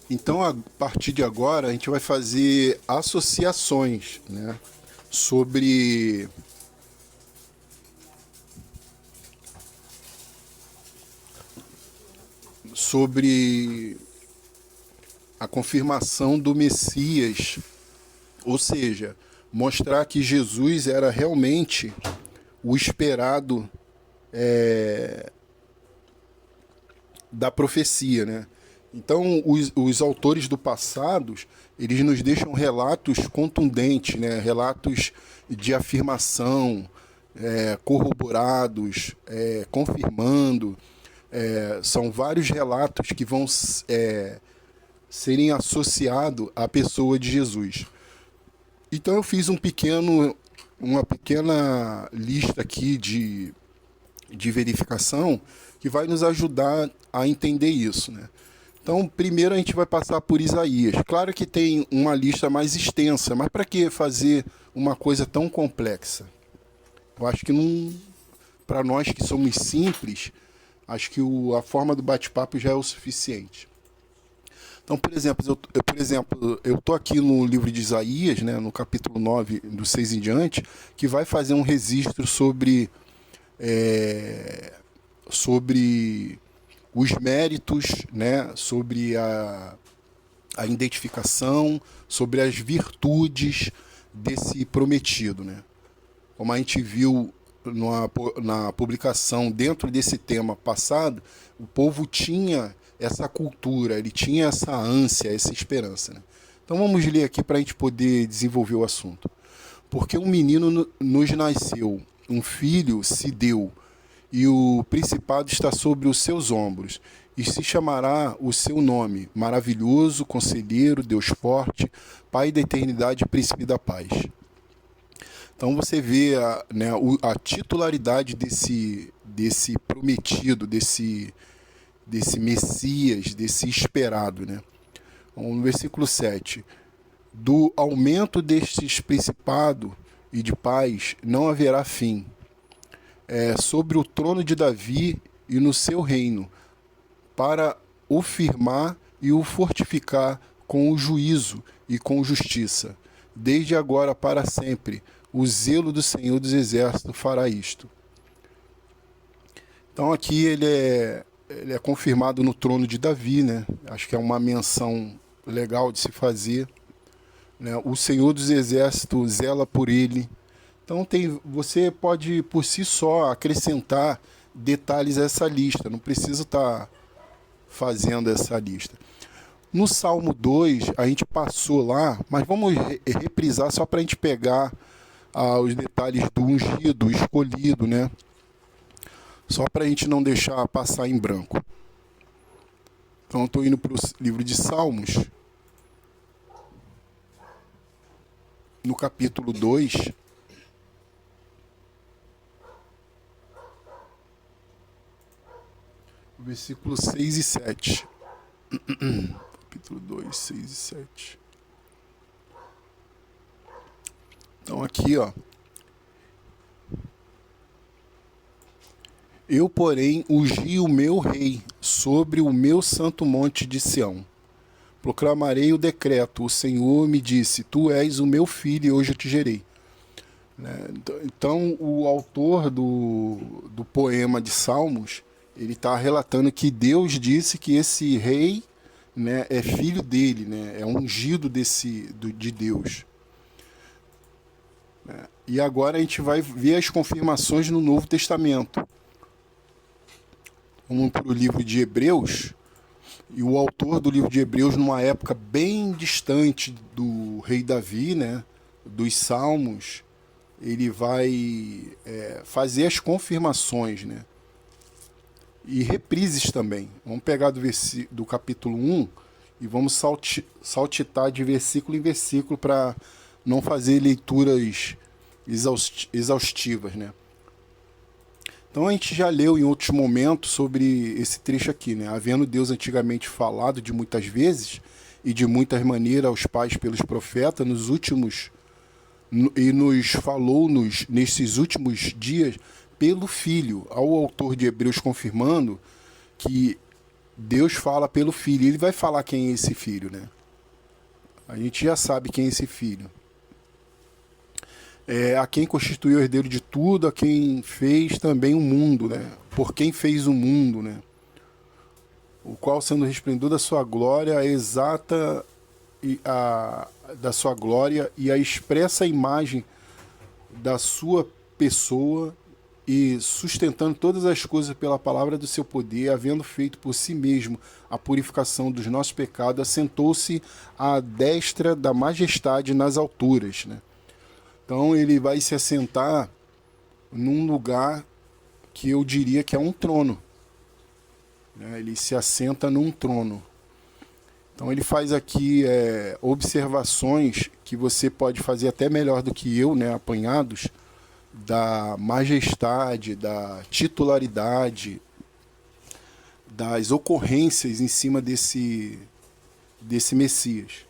Então, a partir de agora, a gente vai fazer associações, né, sobre, sobre a confirmação do Messias, ou seja, mostrar que Jesus era realmente o esperado da profecia, né? Então, os autores do passado, eles nos deixam relatos contundentes, né? Relatos de afirmação, corroborados, confirmando. São vários relatos que vão serem associados à pessoa de Jesus. Então, eu fiz uma pequena lista aqui de verificação que vai nos ajudar a entender isso, né? Então, primeiro a gente vai passar por Isaías. Claro que tem uma lista mais extensa, mas para que fazer uma coisa tão complexa? Eu acho que não, para nós que somos simples, acho que a forma do bate-papo já é o suficiente. Então, por exemplo, eu estou aqui no livro de Isaías, né, no capítulo 9, do 6 em diante, que vai fazer um registro sobre os méritos, né, sobre a identificação, sobre as virtudes desse prometido, né? Como a gente viu na publicação dentro desse tema passado, o povo tinha essa cultura, ele tinha essa ânsia, essa esperança, né? Então vamos ler aqui para a gente poder desenvolver o assunto. Porque um menino nos nasceu, um filho se deu, e o principado está sobre os seus ombros, e se chamará o seu nome, maravilhoso, conselheiro, Deus forte, Pai da eternidade e príncipe da paz. Então você vê a titularidade desse prometido, desse Messias, desse esperado, né? No versículo 7, do aumento destes principado e de paz não haverá fim, sobre o trono de Davi e no seu reino, para o firmar e o fortificar com o juízo e com justiça, desde agora para sempre. O zelo do Senhor dos Exércitos fará isto. Então aqui ele é confirmado no trono de Davi, né? Acho que é uma menção legal de se fazer, né? O Senhor dos Exércitos zela por ele. Então você pode por si só acrescentar detalhes a essa lista, não precisa estar fazendo essa lista. No Salmo 2, a gente passou lá, mas vamos reprisar só para a gente pegar os detalhes do ungido, escolhido, né? Só para a gente não deixar passar em branco. Então, eu estou indo para o livro de Salmos, no capítulo 2, versículos 6 e 7. Capítulo 2, 6 e 7. Então, aqui, ó. Eu, porém, ungi o meu rei sobre o meu santo monte de Sião. Proclamarei o decreto. O Senhor me disse, tu és o meu filho e hoje eu te gerei. Então, o autor do poema de Salmos, ele está relatando que Deus disse que esse rei, né, é filho dele, né, é ungido de Deus. E agora a gente vai ver as confirmações no Novo Testamento. Vamos para o livro de Hebreus, e o autor do livro de Hebreus, numa época bem distante do rei Davi, né, dos Salmos, ele vai fazer as confirmações, né, e reprises também. Vamos pegar do capítulo 1 e vamos saltitar de versículo em versículo para não fazer leituras exaustivas, né. Então a gente já leu em outros momentos sobre esse trecho aqui, né? Havendo Deus antigamente falado de muitas vezes e de muitas maneiras aos pais pelos profetas, e nos falou nesses últimos dias pelo Filho, ao autor de Hebreus confirmando que Deus fala pelo filho. Ele vai falar quem é esse filho, né? A gente já sabe quem é esse filho. A quem constituiu o herdeiro de tudo, a quem fez também o mundo, né? Por quem fez o mundo, né? O qual, sendo o resplendor da sua glória, a exata da sua glória e a expressa imagem da sua pessoa, e sustentando todas as coisas pela palavra do seu poder, havendo feito por si mesmo a purificação dos nossos pecados, assentou-se à destra da majestade nas alturas, né? Então ele vai se assentar num lugar que eu diria que é um trono, né? Ele se assenta num trono. Então ele faz aqui observações que você pode fazer até melhor do que eu, né, apanhados, da majestade, da titularidade, das ocorrências em cima desse Messias.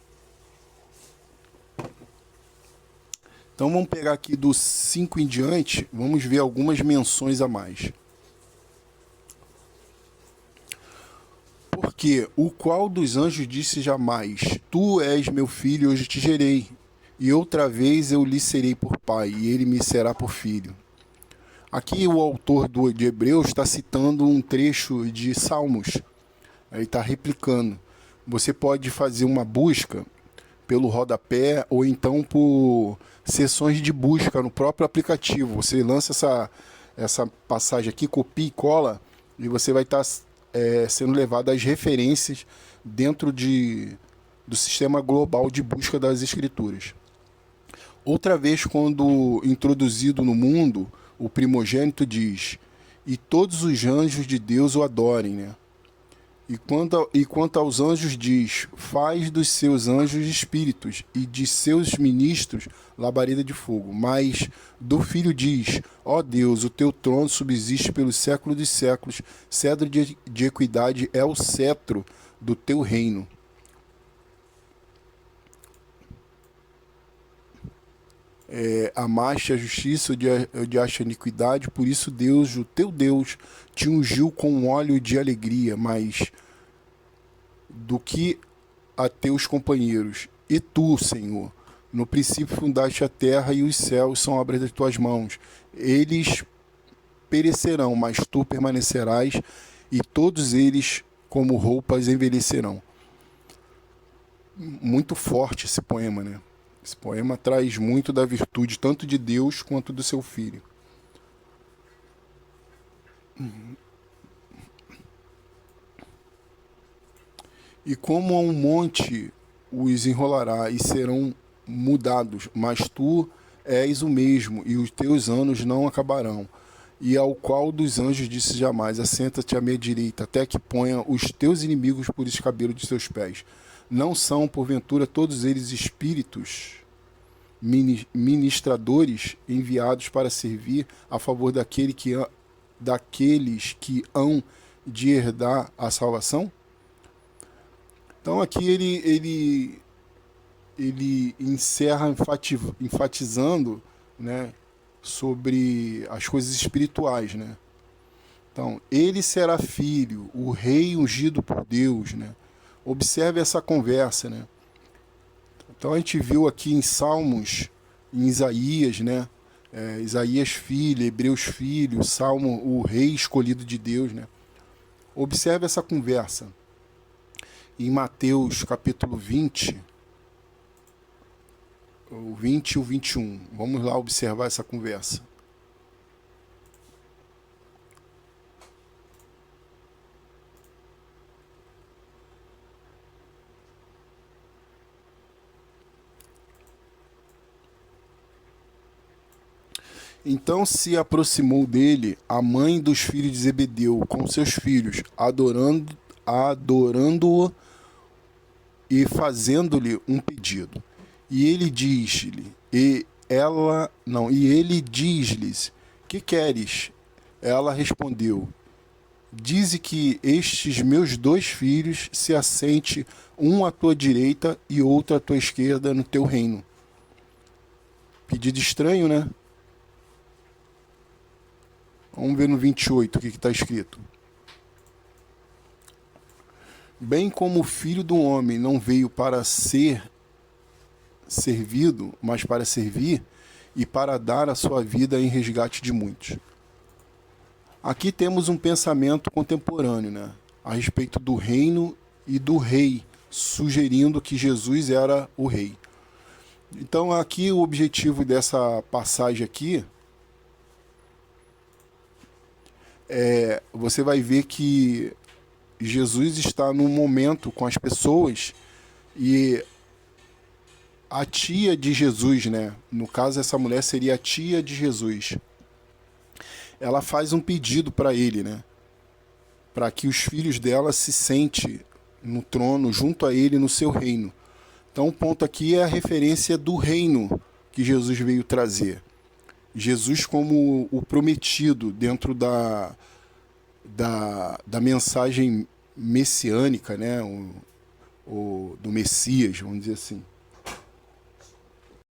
Então vamos pegar aqui do 5 em diante, vamos ver algumas menções a mais. Porque o qual dos anjos disse jamais: Tu és meu filho, hoje te gerei, e outra vez eu lhe serei por pai, e ele me será por filho. Aqui o autor de Hebreus está citando um trecho de Salmos. Ele está replicando. Você pode fazer uma busca pelo rodapé ou então por sessões de busca no próprio aplicativo. Você lança essa passagem aqui, copia e cola, e você vai estar sendo levado às referências dentro do sistema global de busca das escrituras. Outra vez, quando introduzido no mundo, o primogênito diz: e todos os anjos de Deus o adorem, né? E quanto aos anjos diz: faz dos seus anjos espíritos e de seus ministros labareda de fogo. Mas do filho diz: ó Deus, o teu trono subsiste pelos séculos dos séculos, cedro de equidade é o cetro do teu reino. Amaste a justiça, odiaste a iniquidade, por isso Deus, o teu Deus, te ungiu com óleo de alegria, mais do que a teus companheiros. E tu, Senhor, no princípio fundaste a terra e os céus são obras das tuas mãos. Eles perecerão, mas tu permanecerás, e todos eles, como roupas, envelhecerão. Muito forte esse poema, né? Esse poema traz muito da virtude, tanto de Deus quanto do seu filho. E como a um monte os enrolará e serão mudados, mas tu és o mesmo, e os teus anos não acabarão. E ao qual dos anjos disse jamais: assenta-te à minha direita, até que ponha os teus inimigos por escabelo de teus pés. Não são, porventura, todos eles espíritos ministradores enviados para servir a favor daqueles que hão de herdar a salvação? Então aqui ele encerra enfatizando, né, sobre as coisas espirituais, né? Então, ele será filho, o rei ungido por Deus, né? Observe essa conversa, né? Então a gente viu aqui em Salmos, em Isaías, né? Isaías filho, Hebreus filho, Salmo, o rei escolhido de Deus, né? Observe essa conversa. Em Mateus capítulo 20, o 20 e o 21. Vamos lá observar essa conversa. Então se aproximou dele a mãe dos filhos de Zebedeu com seus filhos, adorando-o e fazendo-lhe um pedido. E ele diz-lhe, e ele diz-lhes: que queres? Ela respondeu: dize que estes meus 2 filhos se assente, um à tua direita e outro à tua esquerda no teu reino. Pedido estranho, né? Vamos ver no 28 o que está escrito. Bem como o Filho do Homem não veio para ser servido, mas para servir e para dar a sua vida em resgate de muitos. Aqui temos um pensamento contemporâneo, né, a respeito do reino e do rei, sugerindo que Jesus era o rei. Então aqui o objetivo dessa passagem aqui você vai ver que Jesus está num momento com as pessoas e a tia de Jesus, né? No caso, essa mulher seria a tia de Jesus. Ela faz um pedido para ele, né? Para que os filhos dela se sentem no trono junto a ele no seu reino. Então o ponto aqui é a referência do reino que Jesus veio trazer. Jesus como o prometido dentro da mensagem messiânica, né? Do Messias, vamos dizer assim.